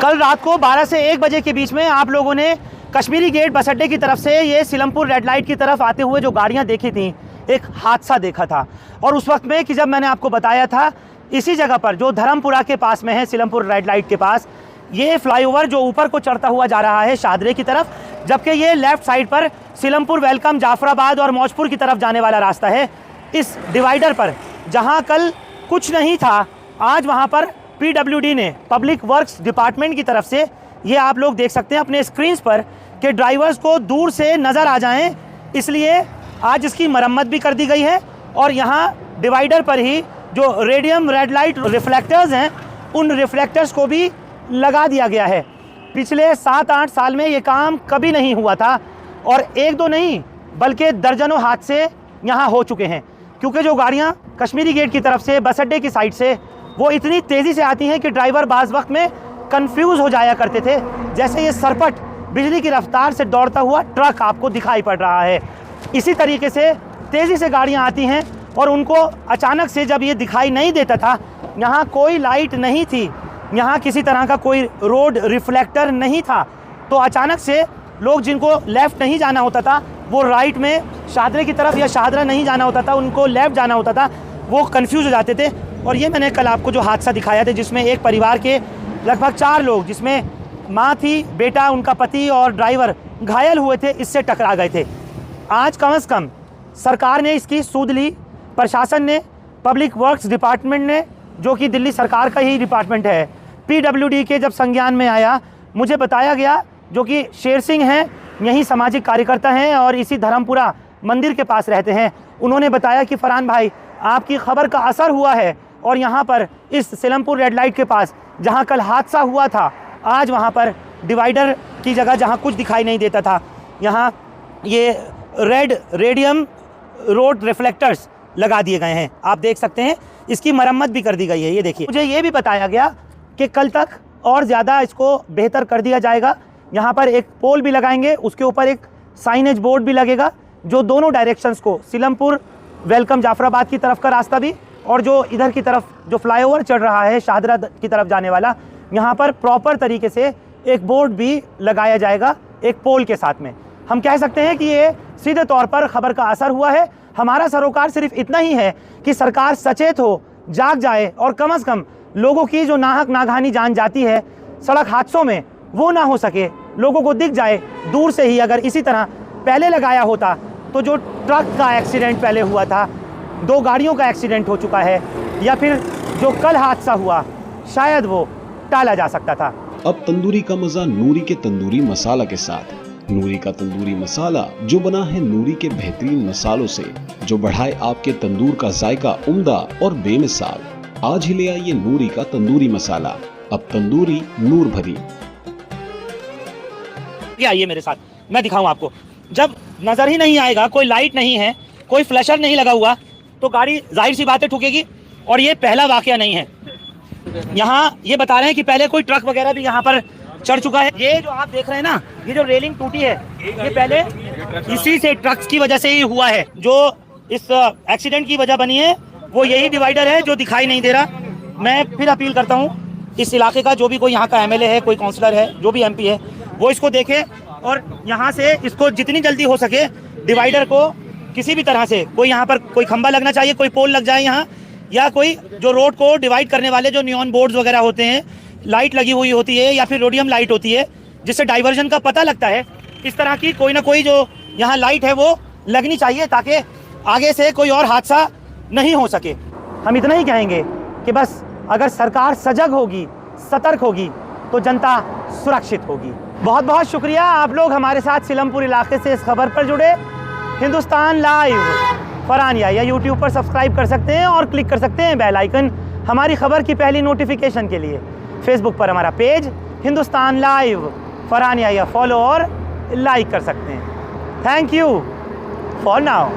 कल रात को 12 से 1 बजे के बीच में आप लोगों ने कश्मीरी गेट बस अड्डे की तरफ से ये सीलमपुर रेड लाइट की तरफ आते हुए जो गाड़ियां देखी थी, एक हादसा देखा था। और उस वक्त में कि जब मैंने आपको बताया था, इसी जगह पर जो धर्मपुरा के पास में है, सीलमपुर रेड लाइट के पास, ये फ्लाईओवर जो ऊपर को चढ़ता हुआ जा रहा है शाहदरे की तरफ, जबकि ये लेफ्ट साइड पर सीलमपुर, वेलकम, जाफराबाद और मौजपुर की तरफ जाने वाला रास्ता है। इस डिवाइडर पर जहां कल कुछ नहीं था, आज वहां पर PWD ने, पब्लिक वर्क्स डिपार्टमेंट की तरफ से, ये आप लोग देख सकते हैं अपने स्क्रीन्स पर कि ड्राइवर्स को दूर से नज़र आ जाएं, इसलिए आज इसकी मरम्मत भी कर दी गई है। और यहाँ डिवाइडर पर ही जो रेडियम रेड लाइट रिफ्लेक्टर्स हैं, उन रिफ्लेक्टर्स को भी लगा दिया गया है। पिछले 7-8 साल में ये काम कभी नहीं हुआ था और एक दो नहीं बल्कि दर्जनों हादसे यहाँ हो चुके हैं, क्योंकि जो गाड़ियाँ कश्मीरी गेट की तरफ से, बस अड्डे की साइड से, वो इतनी तेज़ी से आती हैं कि ड्राइवर बाज़ वक्त में कंफ्यूज हो जाया करते थे। जैसे ये सरपट बिजली की रफ्तार से दौड़ता हुआ ट्रक आपको दिखाई पड़ रहा है। इसी तरीके से तेज़ी से गाड़ियाँ आती हैं और उनको अचानक से जब ये दिखाई नहीं देता था, यहाँ कोई लाइट नहीं थी, यहाँ किसी तरह का कोई रोड रिफ्लेक्टर नहीं था, तो अचानक से लोग जिनको लेफ़्ट नहीं जाना होता था वो राइट में शाहदरे की तरफ, या शाहदरा नहीं जाना होता था उनको लेफ़्ट जाना होता था, वो कंफ्यूज हो जाते थे। और ये मैंने कल आपको जो हादसा दिखाया था, जिसमें एक परिवार के लगभग 4 लोग, जिसमें माँ थी, बेटा, उनका पति और ड्राइवर घायल हुए थे, इससे टकरा गए थे। आज कम से कम सरकार ने इसकी सूद ली, प्रशासन ने, पब्लिक वर्क्स डिपार्टमेंट ने, जो कि दिल्ली सरकार का ही डिपार्टमेंट है, PWD के जब संज्ञान में आया, मुझे बताया गया, जो कि शेर सिंह हैं, यहीं सामाजिक कार्यकर्ता हैं और इसी धर्मपुरा मंदिर के पास रहते हैं, उन्होंने बताया कि फरहान भाई, आपकी खबर का असर हुआ है और यहाँ पर इस सीलमपुर रेड लाइट के पास जहाँ कल हादसा हुआ था, आज वहाँ पर डिवाइडर की जगह जहाँ कुछ दिखाई नहीं देता था, यहाँ ये रेडियम रोड रिफ्लेक्टर्स लगा दिए गए हैं। आप देख सकते हैं, इसकी मरम्मत भी कर दी गई है। ये देखिए, मुझे ये भी बताया गया कि कल तक और ज़्यादा इसको बेहतर कर दिया जाएगा। यहाँ पर एक पोल भी लगाएंगे, उसके ऊपर एक साइनेज बोर्ड भी लगेगा, जो दोनों डायरेक्शंस को, सीलमपुर, वेलकम, जाफराबाद की तरफ का रास्ता भी और जो इधर की तरफ जो फ्लाईओवर चढ़ रहा है शाहदरा की तरफ जाने वाला, यहाँ पर प्रॉपर तरीके से एक बोर्ड भी लगाया जाएगा, एक पोल के साथ में। हम कह सकते हैं कि ये सीधे तौर पर खबर का असर हुआ है। हमारा सरोकार सिर्फ इतना ही है कि सरकार सचेत हो, जाग जाए और कम से कम लोगों की जो नाहक नागहानी जान जाती है सड़क हादसों में, वो ना हो सके, लोगों को दिख जाए दूर से ही। अगर इसी तरह पहले लगाया होता तो जो ट्रक का एक्सीडेंट पहले हुआ था, 2 गाड़ियों का एक्सीडेंट हो चुका है, या फिर जो कल हादसा हुआ, शायद वो टाला जा सकता था। अब तंदूरी का मजा नूरी के तंदूरी मसाला के साथ। नूरी का तंदूरी मसाला जो बना है नूरी के बेहतरीन मसालों से, जो बढ़ाए आपके तंदूर का जायका उम्दा और बेमिसाल। आज ही ले आइए नूरी का तंदूरी मसाला, अब तंदूरी नूर भरी। आइए मेरे साथ, मैं दिखाऊं आपको। जब नजर ही नहीं आएगा, कोई लाइट नहीं है, कोई फ्लैशर नहीं लगा हुआ, तो गाड़ी जाहिर सी बात है ठुकेगी। और ये पहला वाकया नहीं है। यहाँ ये बता रहे हैं कि पहले कोई ट्रक वगैरह भी यहाँ पर चढ़ चुका है। ये जो आप देख रहे हैं ना, ये जो रेलिंग टूटी है, ये पहले इसी से, ट्रक्स की वजह से ही हुआ है। जो इस एक्सीडेंट की वजह बनी है वो यही डिवाइडर है जो दिखाई नहीं दे रहा। मैं फिर अपील करता हूँ, इस इलाके का जो भी कोई यहाँ का MLA है, कोई काउंसलर है, जो भी MP है, वो इसको देखे और यहाँ से इसको जितनी जल्दी हो सके डिवाइडर को किसी भी तरह से, कोई यहाँ पर कोई खंबा लगना चाहिए, कोई पोल लग जाए यहाँ, या कोई जो रोड को डिवाइड करने वाले जो नियॉन बोर्ड्स वगैरह होते हैं, लाइट लगी हुई होती है या फिर रोडियम लाइट होती है, जिससे डाइवर्जन का पता लगता है, इस तरह की कोई ना कोई जो यहाँ लाइट है वो लगनी चाहिए, ताकि आगे से कोई और हादसा नहीं हो सके। हम इतना ही कहेंगे कि बस अगर सरकार सजग होगी, सतर्क होगी, तो जनता सुरक्षित होगी। बहुत बहुत शुक्रिया, आप लोग हमारे साथ सीलमपुर इलाके से इस खबर पर जुड़े। हिंदुस्तान लाइव फरहान या YouTube पर सब्सक्राइब कर सकते हैं और क्लिक कर सकते हैं बेल आइकन हमारी खबर की पहली नोटिफिकेशन के लिए। फेसबुक पर हमारा पेज हिंदुस्तान लाइव फरहान या फॉलो और लाइक कर सकते हैं। Thank you for now.